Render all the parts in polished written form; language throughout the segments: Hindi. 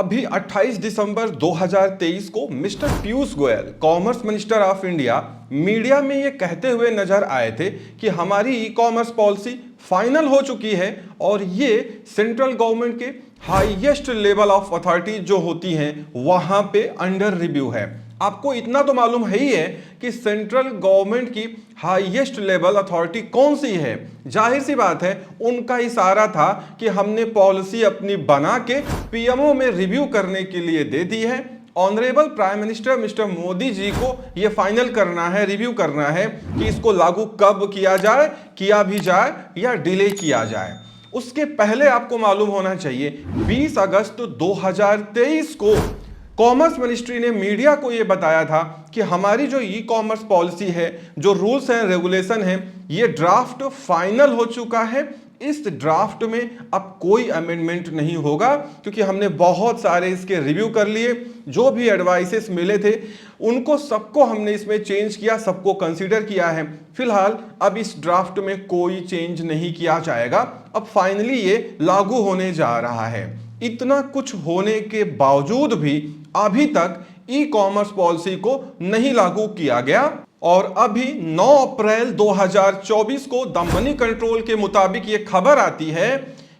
अभी 28 दिसंबर 2023 को mister Piyush Goyal, commerce minister of India, media में ये कहते हुए नजर आए थे कि हमारी ई कॉमर्स पॉलिसी फाइनल हो चुकी है और ये सेंट्रल गवर्नमेंट के हाईएस्ट लेवल ऑफ अथॉरिटी जो होती हैं वहां पे अंडर रिव्यू है। आपको इतना तो मालूम है ही है कि सेंट्रल गवर्नमेंट की हाईएस्ट लेवल अथॉरिटी कौन सी है। जाहिर सी बात है उनका इशारा था कि हमने पॉलिसी अपनी बना के पीएमओ में रिव्यू करने के लिए दे दी है। Honourable prime minister mister Modi ji को यह फाइनल करना है, रिव्यू करना है कि इसको लागू कब किया जाए, किया भी जाए या डिले किया जाए। उसके पहले आपको मालूम होना चाहिए 20 अगस्त 2023 को कॉमर्स मिनिस्ट्री ने मीडिया को यह बताया था कि हमारी जो ई कॉमर्स पॉलिसी है, जो रूल्स एंड रेगुलेशन है, ये ड्राफ्ट फाइनल हो चुका है। इस ड्राफ्ट में अब कोई अमेंडमेंट नहीं होगा क्योंकि हमने बहुत सारे इसके रिव्यू कर लिए। जो भी एडवाइसेस मिले थे उनको सबको हमने इसमें चेंज किया, सबको कंसीडर किया है। फिलहाल अब इस ड्राफ्ट में कोई चेंज नहीं किया जाएगा। अब फाइनली ये लागू होने जा रहा है। इतना कुछ होने के बावजूद भी अभी तक ई कॉमर्स पॉलिसी को नहीं लागू किया गया और अभी 9 अप्रैल 2024 को द मनी कंट्रोल के मुताबिक ये खबर आती है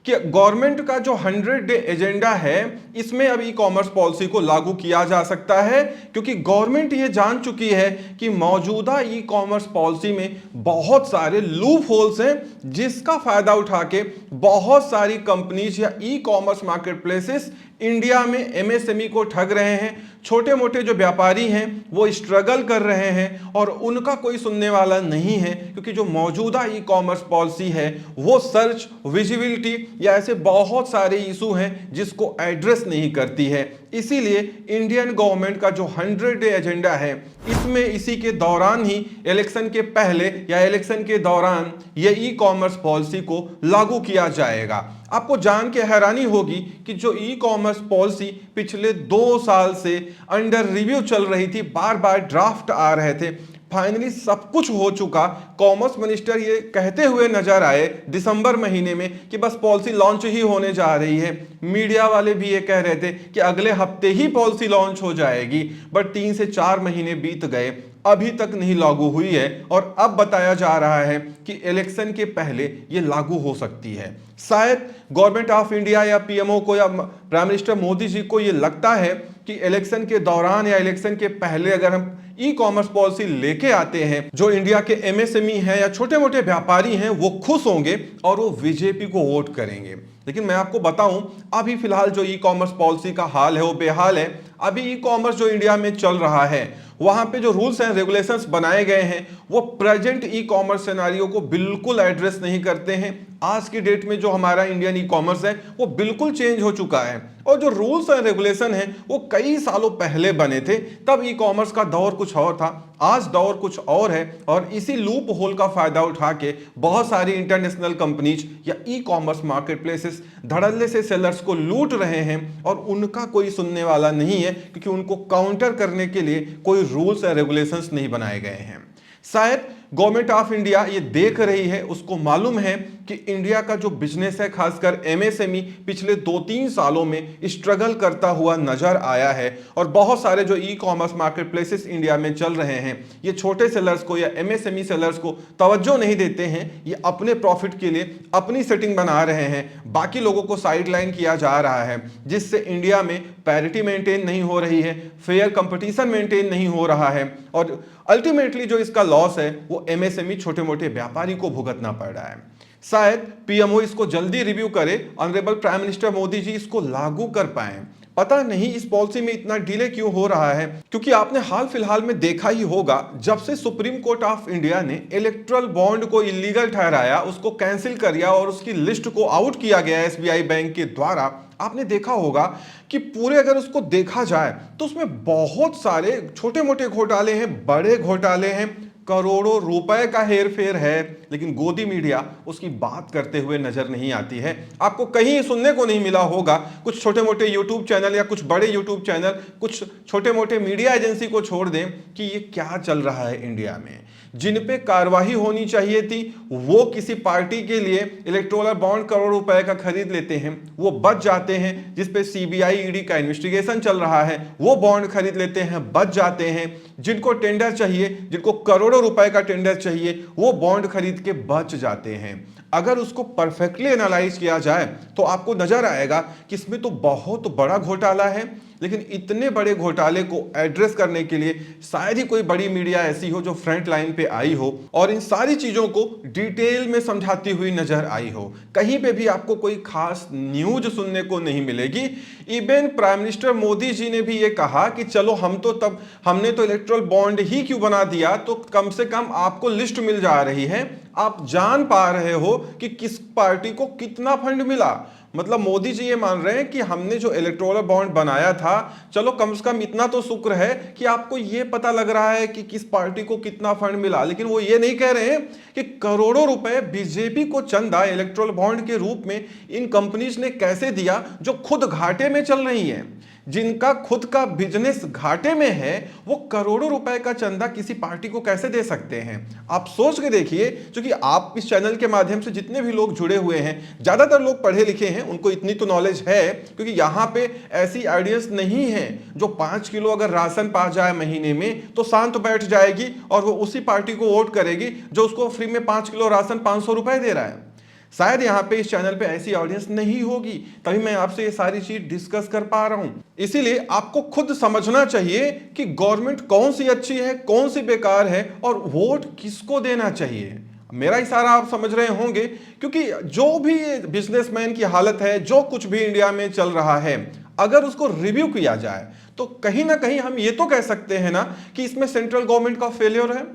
कि गवर्नमेंट का जो 100 डे एजेंडा है इसमें अब ई कॉमर्स पॉलिसी को लागू किया जा सकता है क्योंकि गवर्नमेंट ये जान चुकी है कि मौजूदा ई कॉमर्स पॉलिसी में बहुत सारे लूप होल्स हैं जिसका फायदा उठा के बहुत सारी कंपनीज या e commerce market places India में एमएसएमई को ठग रहे हैं। छोटे मोटे जो व्यापारी हैं वो स्ट्रगल कर रहे हैं और उनका कोई सुनने वाला नहीं है क्योंकि जो मौजूदा ई कॉमर्स पॉलिसी है वो सर्च, विजिबिलिटी या ऐसे बहुत सारे इशू हैं जिसको एड्रेस नहीं करती है। इसीलिए इंडियन गवर्नमेंट का जो 100 डे एजेंडा है इसमें इसी के दौरान ही इलेक्शन के पहले या इलेक्शन के दौरान ये ई कॉमर्स पॉलिसी को लागू किया जाएगा। आपको जान के हैरानी होगी कि जो ई कॉमर्स पॉलिसी पिछले 2 साल से अंडर रिव्यू चल रही थी, बार बार ड्राफ्ट आ रहे थे, फाइनली सब कुछ हो चुका। कॉमर्स मिनिस्टर ये कहते हुए नजर आए दिसंबर महीने में कि बस पॉलिसी लॉन्च ही होने जा रही है। मीडिया वाले भी ये कह रहे थे कि अगले हफ्ते ही पॉलिसी लॉन्च हो जाएगी, बट 3 से 4 महीने बीत गए, अभी तक नहीं लागू हुई है और अब बताया जा रहा है कि इलेक्शन के पहले ये लागू हो सकती है। शायद गवर्नमेंट ऑफ इंडिया या पीएमओ को या प्राइम मिनिस्टर मोदी जी को ये लगता है कि इलेक्शन के दौरान या इलेक्शन के पहले अगर हम ई कॉमर्स पॉलिसी लेके आते हैं, जो इंडिया के एमएसएमई हैं या छोटे मोटे व्यापारी हैं वो खुश होंगे और वो बीजेपी को वोट करेंगे। लेकिन मैं आपको बताऊं अभी फिलहाल जो ई कॉमर्स पॉलिसी का हाल है वो बेहाल है। अभी ई कॉमर्स जो इंडिया में चल रहा है वहां पे जो रूल्स एंड रेगुलेशंस बनाए गए हैं वो प्रेजेंट ई कॉमर्स सिनेरियो को बिल्कुल एड्रेस नहीं करते हैं। आज की डेट में जो हमारा इंडियन ई कॉमर्स है वो बिल्कुल चेंज हो चुका है और जो रूल्स एंड रेगुलेशन है वो कई सालों पहले बने थे, तब ई कॉमर्स का दौर कुछ और था, आज दौर कुछ और है। और इसी लूप होल का फायदा उठा के बहुत सारी इंटरनेशनल कंपनीज या ई कॉमर्स मार्केट प्लेसेस धड़ल्ले से सेलर्स को लूट रहे हैं और उनका कोई सुनने वाला नहीं है क्योंकि उनको काउंटर करने के लिए कोई रूल्स एंड रेगुलेशंस नहीं बनाए गए हैं। शायद गवर्नमेंट ऑफ इंडिया ये देख रही है, उसको मालूम है कि इंडिया का जो बिजनेस है खासकर एमएसएमई पिछले 2-3 सालों में स्ट्रगल करता हुआ नजर आया है और बहुत सारे जो e commerce market places India में चल रहे हैं ये छोटे सेलर्स को या एमएसएमई सेलर्स को तवज्जो नहीं देते हैं। ये अपने प्रॉफिट के लिए अपनी सेटिंग बना रहे हैं, बाकी लोगों को साइडलाइन किया जा रहा है जिससे इंडिया में पैरिटी मेंटेन नहीं हो रही है, फेयर कंपटीशन मेंटेन नहीं हो रहा है और अल्टीमेटली जो इसका लॉस है वो एमएसएमई छोटे मोटे व्यापारी को भुगतना पड़ रहा है। शायद पीएमओ इसको जल्दी रिव्यू करे, honourable prime minister Modi ji इसको लागू कर पाए। पता नहीं इस पॉलिसी में इतना डिले क्यों हो रहा है क्योंकि आपने हाल फिलहाल में देखा ही होगा जब से सुप्रीम कोर्ट ऑफ इंडिया ने इलेक्टोरल बॉन्ड को इलीगल ठहराया, उसको कैंसिल कर दिया और उसकी लिस्ट को आउट किया गया एसबीआई बैंक के द्वारा। आपने देखा होगा कि पूरे अगर उसको देखा जाए तो उसमें बहुत सारे छोटे मोटे घोटाले हैं, बड़े घोटाले हैं, करोड़ों रुपए का हेरफेर है, लेकिन गोदी मीडिया उसकी बात करते हुए नजर नहीं आती है। आपको कहीं सुनने को नहीं मिला होगा, कुछ छोटे मोटे यूट्यूब चैनल या कुछ बड़े यूट्यूब चैनल, कुछ छोटे मोटे मीडिया एजेंसी को छोड़ दें कि ये क्या चल रहा है इंडिया में। जिन पे कार्रवाई होनी चाहिए थी वो किसी पार्टी के लिए इलेक्टोरल बॉन्ड करोड़ रुपए का खरीद लेते हैं, वो बच जाते हैं। जिस पे सीबीआई ईडी का इन्वेस्टिगेशन चल रहा है वो बॉन्ड खरीद लेते हैं, बच जाते हैं। जिनको टेंडर चाहिए, जिनको करोड़ों रुपए का टेंडर चाहिए, वो बॉन्ड खरीद के बच जाते हैं। अगर उसको परफेक्टली एनालाइज किया जाए तो आपको नजर आएगा कि इसमें तो बहुत बड़ा घोटाला है, लेकिन इतने बड़े घोटाले को एड्रेस करने के लिए शायद ही कोई बड़ी मीडिया ऐसी हो जो फ्रंट लाइन पे आई हो और इन सारी चीजों को डिटेल में समझाती हुई नजर आई हो। कहीं पे भी आपको कोई खास न्यूज सुनने को नहीं मिलेगी। Even prime minister Modi ji ने भी ये कहा कि चलो हमने तो इलेक्टोरल बॉन्ड ही क्यों बना दिया, तो कम से कम आपको लिस्ट मिल जा रही है, आप जान पा रहे हो कि किस पार्टी को कितना फंड मिला। मतलब मोदी जी ये मान रहे हैं कि हमने जो इलेक्टोरल बॉन्ड बनाया था, चलो कम से कम इतना तो शुक्र है कि आपको ये पता लग रहा है कि किस पार्टी को कितना फंड मिला। लेकिन वो ये नहीं कह रहे हैं कि करोड़ों रुपए बीजेपी को चंदा इलेक्टोरल बॉन्ड के रूप में इन कंपनीज ने कैसे दिया जो खुद घाटे में चल रही हैं। जिनका खुद का बिजनेस घाटे में है वो करोड़ों रुपए का चंदा किसी पार्टी को कैसे दे सकते हैं। आप सोच के देखिए, क्योंकि आप इस चैनल के माध्यम से जितने भी लोग जुड़े हुए हैं, ज्यादातर लोग पढ़े लिखे हैं, उनको इतनी तो नॉलेज है, क्योंकि यहां पे ऐसी आइडियाज नहीं है जो 5 किलो अगर राशन पा जाए महीने में तो शांत बैठ जाएगी और वो उसी पार्टी को वोट करेगी जो उसको फ्री में 5 किलो राशन 500 रुपए दे रहा है। शायद यहाँ पे इस चैनल पे ऐसी ऑडियंस नहीं होगी, तभी मैं आपसे ये सारी चीज डिस्कस कर पा रहा हूं। इसीलिए आपको खुद समझना चाहिए कि गवर्नमेंट कौन सी अच्छी है, कौन सी बेकार है और वोट किसको देना चाहिए। मेरा इशारा आप समझ रहे होंगे, क्योंकि जो भी बिजनेसमैन की हालत है, जो कुछ भी इंडिया में चल रहा है, अगर उसको रिव्यू किया जाए तो कहीं ना कहीं हम ये तो कह सकते हैं ना कि इसमें सेंट्रल गवर्नमेंट का फेलियर है,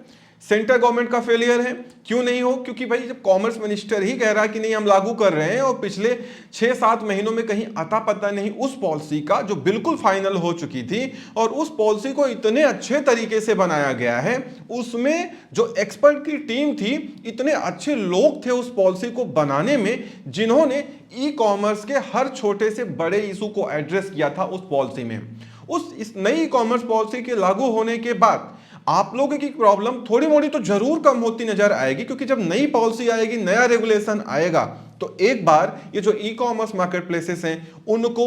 सेंट्रल गवर्नमेंट का फेलियर है। क्यों नहीं हो? क्योंकि भाई जब कॉमर्स मिनिस्टर ही कह रहा है कि नहीं हम लागू कर रहे हैं और पिछले 6-7 महीनों में कहीं अता पता नहीं उस पॉलिसी का जो बिल्कुल फाइनल हो चुकी थी और उस पॉलिसी को इतने अच्छे तरीके से बनाया गया है, उसमें जो एक्सपर्ट की टीम थी, इतने अच्छे लोग थे उस पॉलिसी को बनाने में, जिन्होंने ई कॉमर्स के हर छोटे से बड़े इशू को एड्रेस किया था उस पॉलिसी में। इस नई ई कॉमर्स पॉलिसी के लागू होने के बाद आप लोगों की प्रॉब्लम थोड़ी मोड़ी तो जरूर कम होती नजर आएगी, क्योंकि जब नई पॉलिसी आएगी, नया रेगुलेशन आएगा, तो एक बार ये जो ई कॉमर्स मार्केट प्लेसेस हैं उनको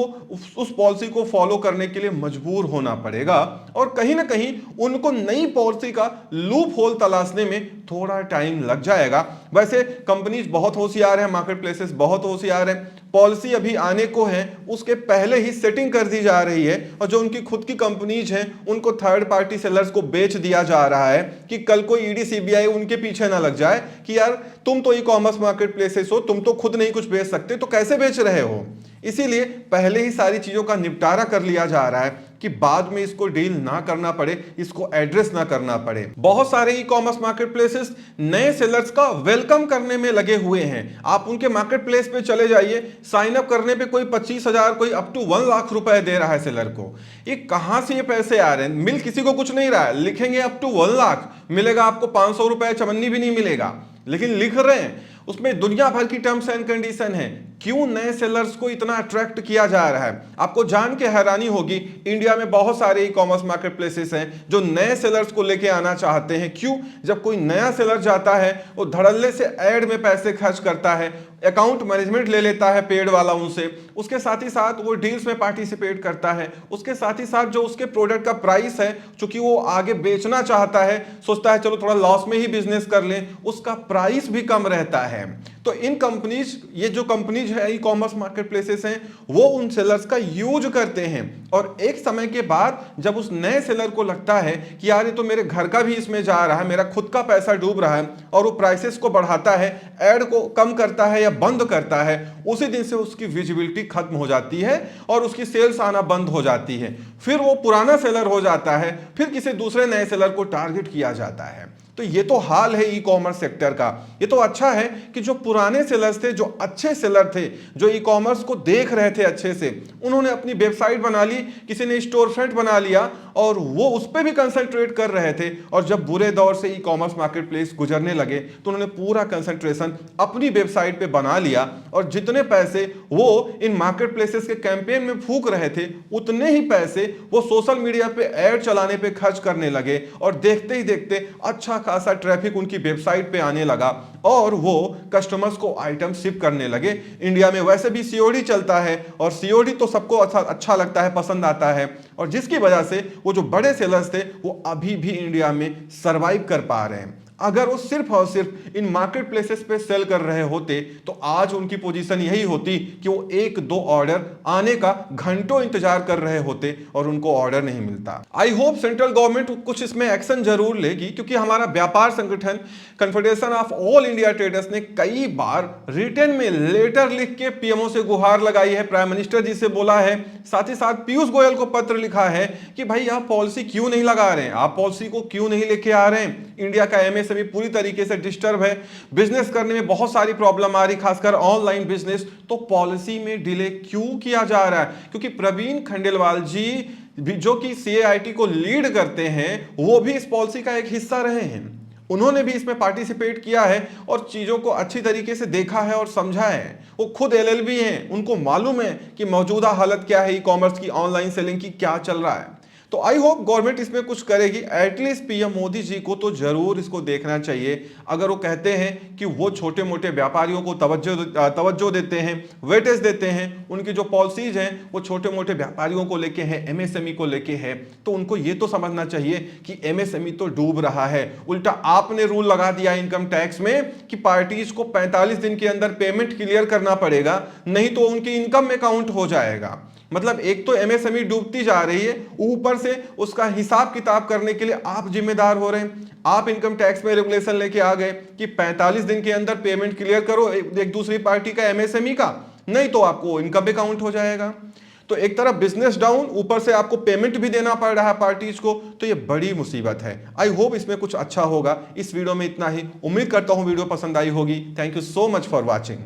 उस पॉलिसी को फॉलो करने के लिए मजबूर होना पड़ेगा और कहीं ना कहीं उनको नई पॉलिसी का लूप होल तलाशने में थोड़ा टाइम लग जाएगा। वैसे कंपनीज बहुत होशियार हैं, मार्केट प्लेसेस बहुत होशियार हैं, पॉलिसी अभी आने को है उसके पहले ही सेटिंग कर दी जा रही है और जो उनकी खुद की कंपनीज हैं उनको थर्ड पार्टी सेलर्स को बेच दिया जा रहा है कि कल को ईडी सीबीआई उनके पीछे ना लग जाए कि यार तुम तो ई कॉमर्स मार्केट प्लेसेस हो, तुम तो खुद नहीं कुछ बेच सकते, तो कैसे बेच रहे हो। इसीलिए पहले ही सारी चीजों का निपटारा कर लिया जा रहा है कि बाद में इसको डील ना करना पड़े, इसको एड्रेस ना करना पड़े। बहुत सारे ई कॉमर्स मार्केट प्लेसेस नए सेलर्स का वेलकम करने में लगे हुए हैं। आप उनके मार्केट प्लेस पे चले जाइए, साइन अप करने पे कोई 25,000, कोई अप टू 1 लाख रुपए दे रहा है सेलर को। ये कहां से ये पैसे आ रहे हैं? मिल किसी को कुछ नहीं रहा है, लिखेंगे अप टू 1 लाख मिलेगा आपको, 500 रुपए चवन्नी भी नहीं मिलेगा, लेकिन लिख रहे हैं। उसमें दुनिया भर की टर्म्स एंड कंडीशन है। क्यों नए सेलर्स को इतना अट्रैक्ट किया जा रहा है? आपको जान के हैरानी होगी, इंडिया में बहुत सारे ई कॉमर्स मार्केट प्लेसेस हैं जो नए सेलर्स को लेके आना चाहते हैं। क्यों? जब कोई नया सेलर जाता है वो धड़ल्ले से ऐड में पैसे खर्च करता है, अकाउंट मैनेजमेंट ले लेता है पेड वाला उनसे, उसके साथ ही साथ वो डील्स में पार्टिसिपेट करता है, उसके साथ ही साथ जो उसके प्रोडक्ट का प्राइस है, चूंकि वो आगे बेचना चाहता है, सोचता है चलो थोड़ा लॉस में ही बिजनेस कर लें, उसका प्राइस भी कम रहता है। तो इन कंपनीज, ये जो कंपनीज है ई कॉमर्स मार्केट प्लेसेस हैं, वो उन सेलर्स का यूज करते हैं और एक समय के बाद जब उस नए सेलर को लगता है कि यार ये तो मेरे घर का भी इसमें जा रहा है, मेरा खुद का पैसा डूब रहा है, और वो प्राइसेस को बढ़ाता है, ऐड को कम करता है या बंद करता है, उसी दिन से उसकी विजिबिलिटी खत्म हो जाती है और उसकी सेल्स आना बंद हो जाती है। फिर वो पुराना सेलर हो जाता है, फिर किसी दूसरे नए सेलर को टारगेट किया जाता है। तो ये तो हाल है ई कॉमर्स सेक्टर का। ये तो अच्छा है कि जो पुराने सेलर्स थे, जो अच्छे सेलर थे, जो ई कॉमर्स को देख रहे थे अच्छे से, उन्होंने अपनी वेबसाइट बना ली, किसी ने स्टोर फ्रंट बना लिया और वो उस पर भी कंसंट्रेट कर रहे थे। और जब बुरे दौर से ई कॉमर्स मार्केट प्लेस गुजरने लगे तो उन्होंने पूरा कंसंट्रेशन अपनी वेबसाइट पे बना लिया और जितने पैसे वो इन मार्केट प्लेसेस के कैंपेन में फूंक रहे थे, उतने ही पैसे वो सोशल मीडिया पे ऐड चलाने पे खर्च करने लगे और देखते ही देखते अच्छा खासा ट्रैफिक उनकी वेबसाइट पे आने लगा और वो कस्टमर्स को आइटम शिप करने लगे। इंडिया में वैसे भी सीओडी चलता है और सीओडी तो सबको अच्छा लगता है, पसंद आता है, और जिसकी वजह से वो जो बड़े सेलर्स थे वो अभी भी इंडिया में सरवाइव कर पा रहे हैं। अगर वो सिर्फ और सिर्फ इन मार्केट प्लेसेस पे सेल कर रहे होते तो आज उनकी पोजीशन यही होती कि वो एक दो ऑर्डर आने का घंटों इंतजार कर रहे होते और उनको ऑर्डर नहीं मिलता। आई होप सेंट्रल गवर्नमेंट कुछ इसमें एक्शन जरूर लेगी, क्योंकि हमारा व्यापार संगठन confederation of all India traders ने कई बार रिटर्न में लेटर लिख के पीएमओ से गुहार लगाई है, प्राइम मिनिस्टर जी से बोला है, साथ ही साथ पीयूष गोयल को पत्र लिखा है कि भाई आप पॉलिसी क्यों नहीं लगा रहे हैं, आप पॉलिसी को क्यों नहीं लेके आ रहे हैं। इंडिया का एमएसएमई पूरी तरीके से डिस्टर्ब है, बिजनेस करने में बहुत सारी प्रॉब्लम आ रही, खासकर ऑनलाइन बिजनेस, तो पॉलिसी में डिले क्यों किया जा रहा है? क्योंकि प्रवीण खंडेलवाल जी जो कि सीएआईटी को लीड करते हैं, वो भी इस पॉलिसी का एक हिस्सा रहे हैं। उन्होंने भी इसमें पार्टिसिपेट किया है और चीजों को अच्छी तरीके से देखा है और समझा है। वो खुद एलएलबी हैं, उनको मालूम है कि मौजूदा हालत क्या है, ई कॉमर्स की, ऑनलाइन सेलिंग की क्या चल रहा है। तो आई होप गवर्नमेंट इसमें कुछ करेगी। एटलीस्ट पीएम मोदी जी को तो जरूर इसको देखना चाहिए। अगर वो कहते हैं कि वो छोटे मोटे व्यापारियों को तवज्जो देते हैं, वेटेज देते हैं, उनकी जो पॉलिसीज हैं वो छोटे मोटे व्यापारियों को लेके है, एमएसएमई को लेके है, तो उनको ये तो समझना चाहिए कि एमएसएमई तो डूब रहा है। उल्टा आपने रूल लगा दिया इनकम टैक्स में कि पार्टीज को 45 दिन के अंदर पेमेंट क्लियर करना पड़ेगा, नहीं तो उनकी इनकम में काउंट हो जाएगा। मतलब एक तो एमएसएमई डूबती जा रही है, ऊपर से उसका हिसाब किताब करने के लिए आप जिम्मेदार हो रहे हैं। आप इनकम टैक्स में रेगुलेशन लेके आ गए कि 45 दिन के अंदर पेमेंट क्लियर करो एक दूसरी पार्टी का, एमएसएमई का, नहीं तो आपको इनकम में काउंट हो जाएगा। तो एक तरफ बिजनेस डाउन, ऊपर से आपको पेमेंट भी देना पड़ रहा है पार्टीज को, तो ये बड़ी मुसीबत है। आई होप इसमें कुछ अच्छा होगा। इस वीडियो में इतना ही, उम्मीद करता हूं वीडियो पसंद आई होगी। Thank you so much for watching.